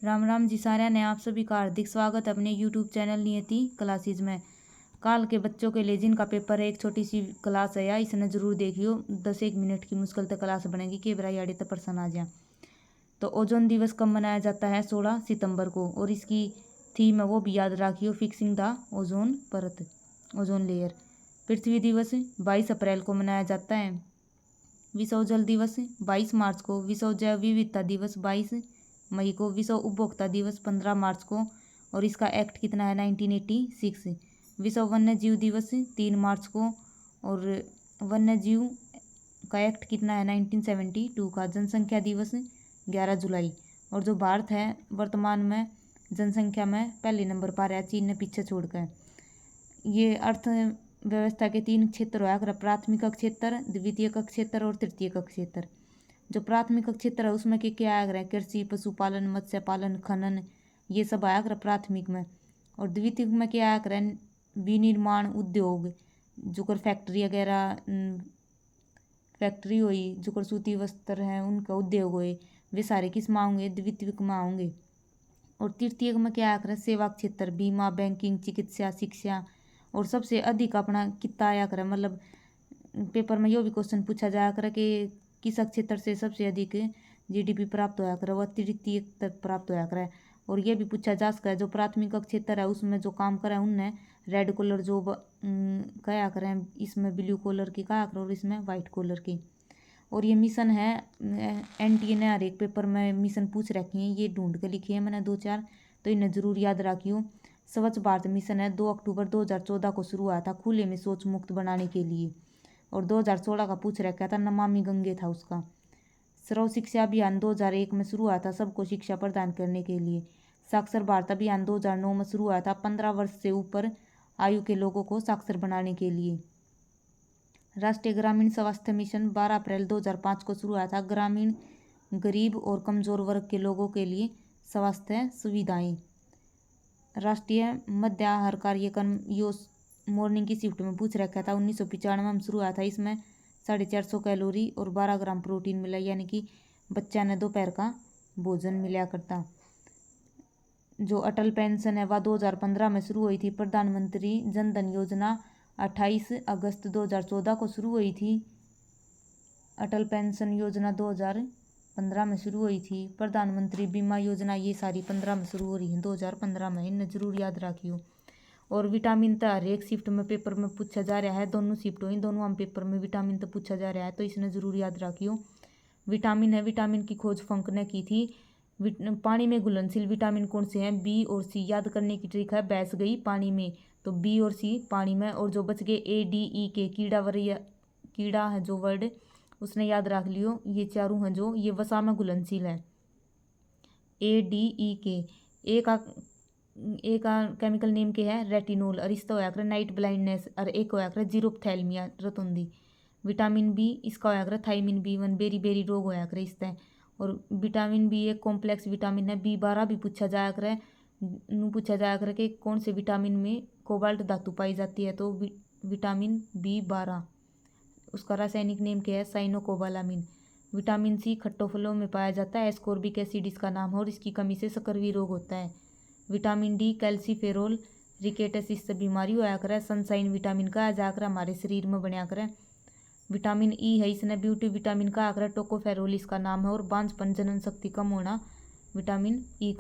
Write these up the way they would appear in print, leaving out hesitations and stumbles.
राम राम जी साਰਿਆਂ ने आप सभी का हार्दिक स्वागत है अपने यूट्यूब चैनल नियति क्लासेज में। काल के बच्चों के लिए जिनका पेपर है, एक छोटी सी क्लास है या इसने जरूर देखियो। 10-1 मिनट की मुश्किल तक क्लास बनेगी कि बराई आड़े तक पर्सन आ जाए। तो ओजोन दिवस कब मनाया जाता है? 16 सितंबर को। और इसकी थीम है वो भी याद रखियो, फिक्सिंग द ओजोन परत, ओजोन लेयर। पृथ्वी दिवस 22 अप्रैल को मनाया जाता है। विश्व जल दिवस 22 मार्च को। विश्व जैव विविधता दिवस 22 मई को। विश्व उपभोक्ता दिवस 15 मार्च को। और इसका एक्ट कितना है? 1986। विश्व वन्य जीव दिवस 3 मार्च को। और वन्य जीव का एक्ट कितना है? 1972 का। जनसंख्या दिवस 11 जुलाई। और जो भारत है वर्तमान में जनसंख्या में पहले नंबर पर है, चीन ने पीछे छोड़कर। ये अर्थव्यवस्था के 3 क्षेत्र होया कर, प्राथमिक क्षेत्र, द्वितीयक क्षेत्र और तृतीयक क्षेत्र। जो प्राथमिक क्षेत्र है उसमें क्या आया करे? कृषि, पशुपालन, मत्स्य पालन, खनन, ये सब आया करे प्राथमिक में। और द्वितीयक में क्या आया करे? विनिर्माण उद्योग, जो कर फैक्ट्री वगैरह, फैक्ट्री हुई, जो कर सूती वस्त्र हैं उनका उद्योग हुए, वे सारे किस में आएंगे? द्वितीयक में आएंगे। और तृतीयक में क्या आया करे? सेवा क्षेत्र, बीमा, बैंकिंग, चिकित्सा, शिक्षा। और सबसे अधिक अपना कितना आया करे? मतलब पेपर में यो भी क्वेश्चन पूछा जाया करे कि किस क्षेत्र से सबसे अधिक जीडीपी प्राप्त होया करे? वह तृतीयक तक प्राप्त होया करे। और ये भी पूछा जा सकता है जो प्राथमिक क्षेत्र है उसमें जो काम करे उनने रेड कलर जो कया करें, इसमें ब्लू कलर की कया करें और इसमें वाइट कलर की। और ये मिशन है, एनटीए ने हर एक पेपर में मिशन पूछ रखी है, ये ढूंढ के लिखी है मैंने 2-4, तो इन्हें जरूर याद रखियो। स्वच्छ भारत मिशन है, 2 अक्टूबर 2014 को शुरू हुआ था खुले में शौच मुक्त बनाने के लिए। और 2016 का पूछ रखा था, नमामि गंगे था उसका। सर्व शिक्षा अभियान 2001 में शुरू हुआ था सबको शिक्षा प्रदान करने के लिए। साक्षर भारत अभियान 2009 में शुरू हुआ था 15 वर्ष से ऊपर आयु के लोगों को साक्षर बनाने के लिए। राष्ट्रीय ग्रामीण स्वास्थ्य मिशन 12 अप्रैल 2005 को शुरू हुआ था ग्रामीण, गरीब और कमजोर वर्ग के लोगों के लिए स्वास्थ्य सुविधाएं। राष्ट्रीय मध्याहार कार्यक्रम यो मॉर्निंग की शिफ्ट में पूछ रखा था 1995 में शुरू हुआ था। इसमें 450 कैलोरी और 12 ग्राम प्रोटीन मिला, यानी कि बच्चा ने दोपहर का भोजन मिला करता। जो अटल पेंशन है वह 2015 में शुरू हुई थी। प्रधानमंत्री जन धन योजना 28 अगस्त 2014 को शुरू हुई थी। अटल पेंशन योजना 2015 में शुरू हुई थी। प्रधानमंत्री बीमा योजना ये सारी 15 में शुरू हो रही है, 2015 में, इन्हें जरूर याद रखियो। और विटामिन तो हर एक शिफ्ट में पेपर में पूछा जा रहा है, दोनों शिफ्ट हुई, दोनों हम पेपर में विटामिन तो पूछा जा रहा है, तो इसने जरूर याद रखियो। विटामिन है, विटामिन की खोज फंक ने की थी। पानी में घुलनशील विटामिन कौन से हैं? बी और सी। याद करने की ट्रिक है, बैस गई पानी में तो बी और सी पानी में। और जो बच गए ए डी ई के, कीड़ा है जो वर्ड उसने याद रख लियो, ये चारों हैं जो ये वसा में घुलनशील है। ए डी ई के। एक का केमिकल नेम के है रेटिनोल, और इसका होया करे नाइट ब्लाइंडनेस, और एक होया करे जीरोप्थैल्मिया रतुंदी। विटामिन बी इसका होया करे थायमिन B1, बेरी बेरी रोग होया करे इससे। और विटामिन बी एक कॉम्प्लेक्स विटामिन है। B12 भी पूछा जाया करे कि कौन से विटामिन में कोबाल्ट धातु पाई जाती है, तो विटामिन B12 उसका रासायनिक नेम क्या है? साइनोकोबालामिन। विटामिन सी खट्टो फलों में पाया जाता है, एस्कोर्बिक एसिड इसका नाम है, और इसकी कमी से सकरवी रोग होता है। विटामिन डी कैल्सीफेरोल रिकेटस इससे बीमारी होया करे। सनसाइन विटामिन का जाकर हमारे शरीर में बनया करे। विटामिन ई है, इसने ब्यूटी विटामिन का आकर टोकोफेरोल इसका नाम है। और बांझपन जनन शक्ति कम होना विटामिन ई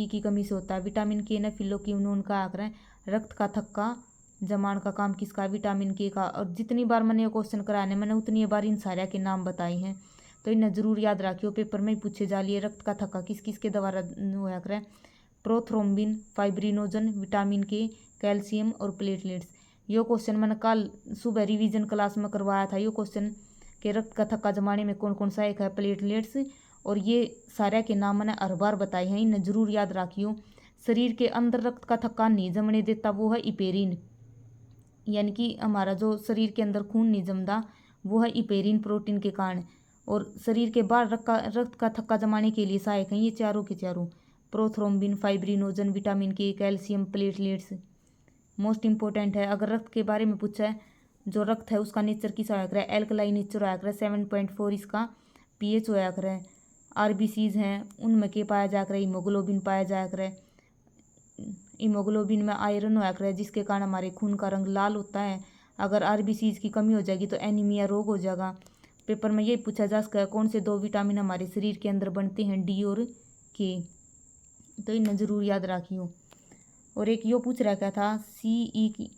की कमी से होता है। विटामिन के ने फिलोक्विनोन का आकर रक्त का थक्का जमाने का काम किसका? विटामिन के का। और जितनी बार मैंने ये क्वेश्चन कराने मैंने उतनी बार इन सारे के नाम बताए हैं, तो इन्हें जरूर याद रखियो, पेपर में ही पूछे जा लिए। रक्त का थक्का किस किस के द्वारा होया करे? प्रोथ्रोम्बिन, फाइब्रिनोजन, विटामिन के, कैल्शियम और प्लेटलेट्स। यो क्वेश्चन मैंने कल सुबह रिवीजन क्लास में करवाया था। यो क्वेश्चन के रक्त का थक्का जमाने में कौन कौन सा एक है? प्लेटलेट्स। और ये सारे के नाम मैंने हर बार बताए हैं, इन्हें जरूर याद रखियो। शरीर के अंदर रक्त का थक्का नहीं जमने देता वो है इपेरिन, यानी कि हमारा जो शरीर के अंदर खून नहीं जमता वो है इपेरिन प्रोटीन के कारण। और शरीर के बाहर रक्त का थक्का जमाने के लिए सहायक हैं ये चारों के चारों, प्रोथ्रोम्बिन, फाइब्रिनोजन, विटामिन के, कैल्शियम, प्लेटलेट्स। मोस्ट इंपॉर्टेंट है, अगर रक्त के बारे में पूछा है, जो रक्त है उसका नेचर किस होया करे? एल्कलाइन नेचर होया करे। 7.4 इसका पीएच होया करे। आरबीसीज हैं उनमें के पाया जा कर हीमोग्लोबिन पाया जा कर। हीमोग्लोबिन में आयरन होया करे जिसके कारण हमारे खून का रंग लाल होता है। अगर आरबीसीज की कमी हो जाएगी तो एनीमिया रोग हो जाएगा। पेपर में यही पूछा जा सकता है कौन से 2 विटामिन हमारे शरीर के अंदर बनते हैं, डी और के। तो इन्हें जरूर याद रखियो। और एक यो पूछ रखा था CE की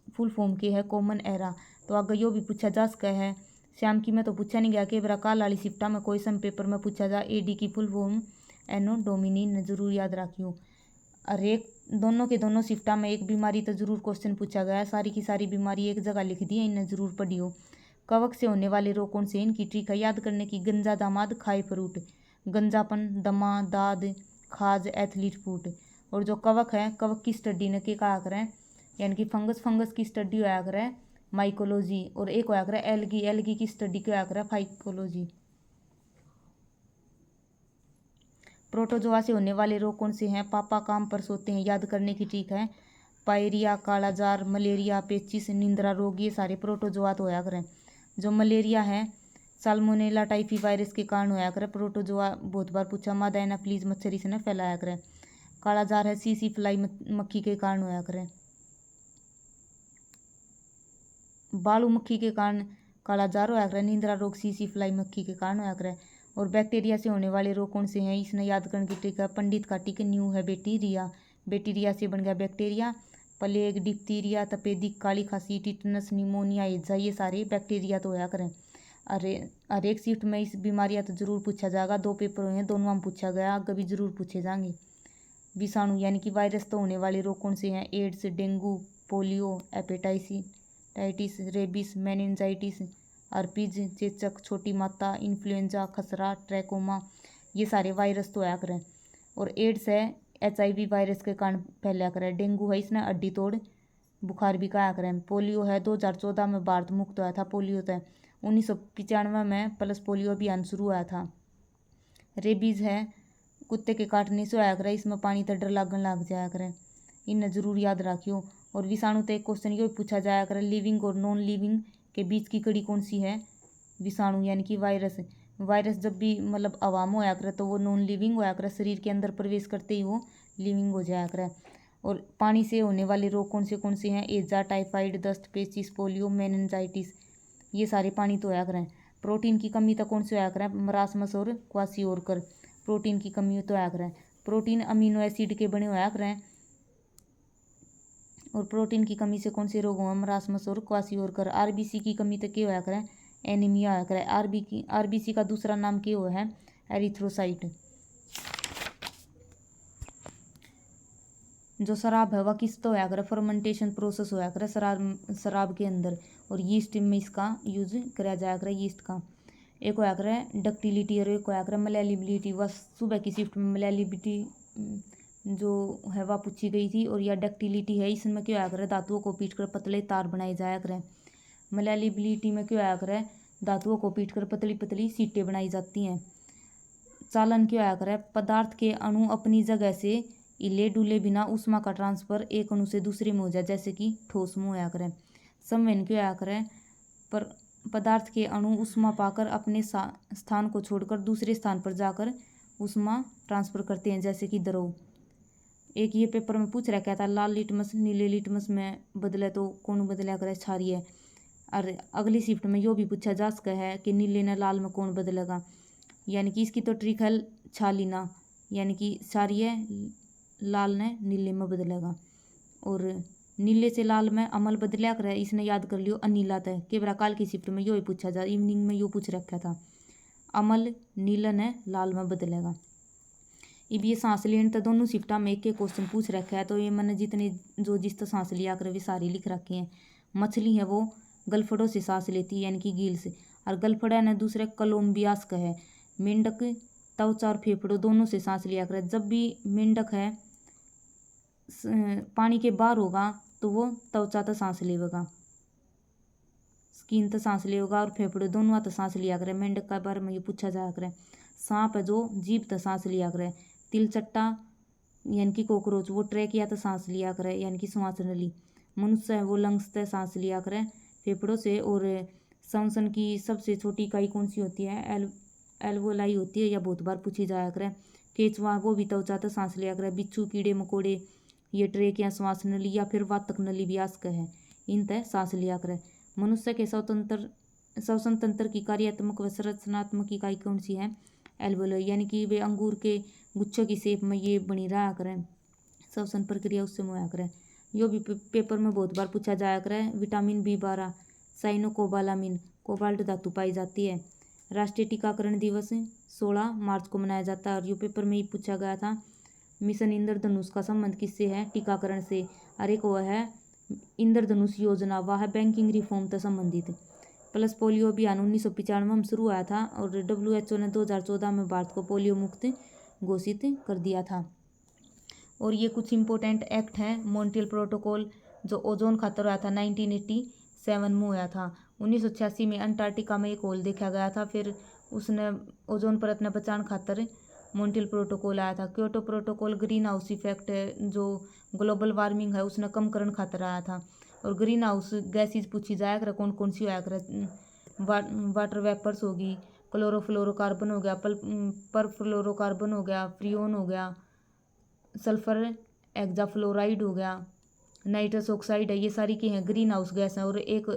फुल फॉर्म के है कॉमन एरा, तो अगर यो भी पूछा जा सकता है। श्याम की में तो पूछा नहीं गया कि बरा काल वाली शिफ्टा में कोई सम पेपर में पूछा जा AD की फुल फॉर्म एनो डोमिनी ने जरूर याद रखियो। और एक दोनों के दोनों शिफ्टा में एक बीमारी तो जरूर क्वेश्चन पूछा गया है, सारी की सारी बीमारी एक जगह लिख दी है, इन्हें जरूर पढ़ियो। कवक से होने वाले रोग कौन से, इनकी ट्रिक है याद करने की। गंजा दामाद खाए फ्रूट, गंजापन, दमा, दाद, खाज, एथलीट फूट। और जो कवक है, कवक की स्टडी ने के कहा करें, यानी कि फंगस की स्टडी होया करें माइकोलॉजी। और एक होया करें एल्गी की स्टडी क्या होया करें फाइकोलॉजी। प्रोटोजोआ से होने वाले रोग कौन से हैं, पापा काम पर सोते हैं, याद करने की ट्रिक है। पायरिया, कालाजार, मलेरिया, पेचिस, निंद्रा रोग, ये सारे प्रोटोजोआ तो होया करें। जो मलेरिया है साल्मोनेला टाइफी वायरस के कारण होया करे, प्रोटोजोआ बहुत बार पूछा। मादा एनाफिलीज मच्छर इसने फैलाया करे। कालाजार है सीसी फ्लाई मक्खी के कारण होया करे। बालू मक्खी के कारण कालाजार होया करे। निंद्रा रोग सीसी फ्लाई मक्खी के कारण होया करे। और बैक्टीरिया से होने वाले रोग कौन से हैं, इसने याद करने की ट्रिक है। पंडित का टिक, न्यू है बैक्टीरिया, बैक्टीरिया से बन गया बैक्टीरिया। प्लेग, डिप्थीरिया, तपेदिक, काली खांसी, टिटनस, निमोनिया, हैजा, ये सारे बैक्टीरिया तो होया करें। हर एक शिफ्ट में इस बीमारियां तो जरूर पूछा जाएगा। 2 पेपर हुए हैं, दोनों में पूछा गया, आगे भी जरूर पूछे जाएंगे। विषाणु यानी कि वायरस तो होने वाले रोग कौन से हैं, AIDS, dengue, polio, hepatitis, rabies, meningitis, herpes, चेचक, छोटी माता, इन्फ्लुएंजा, खसरा, ट्रैकोमा, ये सारे वायरस तो होया करें। और एड्स है HIV वायरस के कारण फैला करें। डेंगू है इसने हड्डी तोड़ बुखार भी कहा करें। पोलियो है 2014 में भारत मुक्त हुआ था पोलियो से। 1995 में पल्स पोलियो अभियान शुरू हुआ था। रेबीज है कुत्ते के काटने से होया करे, इसमें पानी तो डर लगन लग जाया करे, इन्हें जरूर याद रखियो। और विषाणु तो एक क्वेश्चन ये पूछा जाया करे, लिविंग और नॉन लिविंग के बीच की कड़ी कौन सी है, विषाणु यानी कि वायरस। वायरस जब भी मतलब हवा में होया करे तो वो नॉन लिविंग होया करे, शरीर के अंदर प्रवेश करते ही वो लिविंग हो जाया करे। और पानी से होने वाले रोग कौन से हैं, एजा, टाइफाइड, दस्त, पेचिस, पोलियो, मेनिनजाइटिस, ये सारे पानी तो होया करें। प्रोटीन की कमी तो कौन से होया करें, मरासमस और क्वासियोरकर, प्रोटीन की कमी तो होया करें। प्रोटीन अमीनो एसिड के बने होया करें। और प्रोटीन की कमी से कौन से रोग हुआ, मरासमस और क्वासियोरकर। आरबीसी की कमी तो क्या होया करें, एनीमिया होया करें। आरबीसी का दूसरा नाम क्या हुआ है, एरिथ्रोसाइट। जो शराब है वह किस तो होया करे, फर्मेंटेशन प्रोसेस होया करे शराब के अंदर, और यीस्ट में इसका यूज कराया जाया करे, यीस्ट का। एक होया करे डक्टिलिटी और एक होया करे मलैलिबिलिटी। वह सुबह की शिफ्ट में मलैलिबिलिटी जो है वह पूछी गई थी। और यह डक्टिलिटी है, इसमें क्या होया करे, धातुओं को पीट कर पतले तार बनाए जाया करें। मलैलिबिलिटी में क्या होया करे, धातुओं को पीट कर पतली पतली सीटें बनाई जाती हैं। चालन क्या होया करे, पदार्थ के अणु अपनी जगह से हिले डुले बिना ऊष्मा का ट्रांसफर एक अणु से दूसरे में हो जाए, जैसे कि ठोस में होया करें। संवहन क्या होया करे, पर पदार्थ के अणु ऊष्मा पाकर अपने स्थान को छोड़कर दूसरे स्थान पर जाकर ऊष्मा ट्रांसफर करते हैं, जैसे कि द्रव। एक ये पेपर में पूछ रखा था, लाल लिटमस नीले लिटमस में बदले तो कौन बदला करे, क्षारीय। और अगली शिफ्ट में यो भी पूछा जा सकता है कि नीले ने लाल में कौन बदलेगा, यानी कि इसकी तो ट्रिक है छालीना, यानी कि क्षारीय लाल ने नीले में बदलेगा। और नीले से लाल में अमल बदलिया करे, इसने याद कर लियो अनिला तय के बरा काल की शिफ्ट में यो ही पूछा जा, इवनिंग में यो पूछ रखा था, अमल नीलन है लाल में बदलेगा। अब ये सांस लेने तो दोनों शिफ्टा में एक क्वेश्चन पूछ रखा है, तो ये मैंने जितने जो जिस तो सांस लिया कर वे सारे लिख रखे हैं। मछली है वो गलफड़ों से सांस लेती है, यानी कि गील से। और गलफड़ा ने दूसरे कोलम्बियास का है। मेंढक त्वचा और फेफड़ों दोनों से सांस लिया करे। जब भी मेंढक है पानी के बाहर होगा तो वो त्वचा तो सांस लेगा, स्किन तो सांस लेगा, और फेफड़े दोनों तो सांस लिया करे। मेंढक के बारे में ये पूछा जाया करे। सांप है जो जीभ तो सांस लिया करे। तिलचट्टा यानी कि कॉकरोच वो ट्रैकिया तो सांस लिया करे, यानी कि श्वास नली। मनुष्य है वो लंग्स से सांस लिया करे फेफड़ों से। और श्वसन की सबसे छोटी इकाई कौन सी होती है, एल्वोलाई होती है या बहुत बार पूछी जाया करे। केचुआ वो भी त्वचा तो सांस लिया करे। बिच्छू, कीड़े मकोड़े ये ट्रेक या श्वास नली या फिर वातक नली भी आस्क है, इन तय सांस लिया करे। मनुष्य के श्वसन तंत्र की कार्यात्मक व संरचनात्मक इकाई कौन सी है? एल्वोलाई, यानी कि वे अंगूर के गुच्छों की शेप में ये बनी रहा करें, श्वसन प्रक्रिया उससे मुआ करें। यो भी पेपर में बहुत बार पूछा जाया करे। विटामिन B12 साइनोकोबालामिन कोबाल्ट धातु पाई जाती है। राष्ट्रीय टीकाकरण दिवस 16 मार्च को मनाया जाता है और यो पेपर में ही पूछा गया था। मिशन इंद्रधनुष का संबंध किससे है? टीकाकरण से। और एक वो है इंद्रधनुष योजना, वह है बैंकिंग रिफॉर्म से संबंधित। प्लस पोलियो अभियान 1995 में शुरू हुआ था और WHO ने 2014 में भारत को पोलियो मुक्त घोषित कर दिया था। और ये कुछ इम्पोर्टेंट एक्ट हैं। मॉन्ट्रियल प्रोटोकॉल जो ओजोन खातर हुआ था 1987 में हुआ था। 1986 में अंटार्कटिका में एक होल देखा गया था, फिर उसने ओजोन परत ने बचाने खातर मॉन्ट्रियल प्रोटोकॉल आया था। Kyoto protocol green house effect है जो ग्लोबल वार्मिंग है उसने कम करने खातर आया था। और ग्रीन हाउस गैसेज पूछी जाया करे कौन कौन सी होया करे। वाटर वेपर्स होगी, क्लोरोफ्लोरोकार्बन हो गया, परफ्लोरोकार्बन हो गया, फ्रियोन हो गया, सल्फर एक्जाफ्लोराइड हो गया, नाइट्रस ऑक्साइड है, ये सारी की हैं ग्रीन हाउस गैस हैं। और एक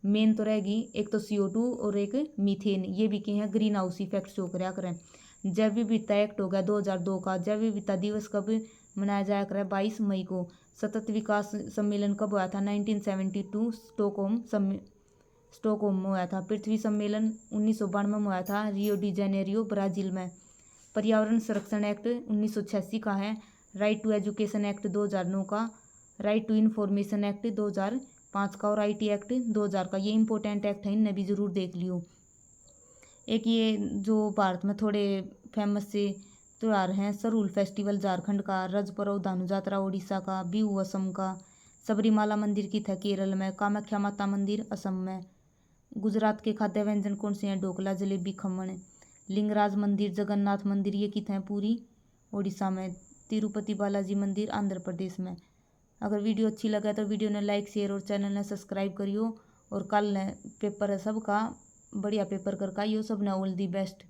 मेन तो रहेगी, एक तो CO2 और एक मीथेन, ये भी की हैं ग्रीन हाउस इफेक्ट शो कराया करें। जैव विविधता एक्ट हो गया 2002 का। जैव विविधता दिवस कब मनाया जाया करे? 22 मई को। सतत विकास सम्मेलन कब हुआ था? 1972 स्टॉकहोम में हुआ था। पृथ्वी सम्मेलन 1992 में हुआ था रियो डी जेनेरियो ब्राजील में। पर्यावरण संरक्षण एक्ट 1986 का है। राइट टू एजुकेशन एक्ट 2009 का, राइट टू इन्फॉर्मेशन एक्ट 2005 का और IT एक्ट 2000 का। ये इंपॉर्टेंट एक्ट है, इन्हें भी ज़रूर देख लियो। एक ये जो भारत में थोड़े फेमस से त्यौहार हैं, सरूल फेस्टिवल झारखंड का, रज पर्व धानु जात्रा उड़ीसा का, बिहू असम का, सबरीमाला मंदिर की था केरल में, कामाख्या माता मंदिर असम में। गुजरात के खाद्य व्यंजन कौन से हैं? ढोकला, जलेबी, खमण। लिंगराज मंदिर, जगन्नाथ मंदिर ये कित हैं? पूरी उड़ीसा में। तिरुपति बालाजी मंदिर आंध्र प्रदेश में। अगर वीडियो अच्छी लगे तो वीडियो ने लाइक शेयर और चैनल ने सब्सक्राइब करियो। और कल ने पेपर है सबका बढ़िया पेपर करके आइयो। सब ने ऑल दी बेस्ट।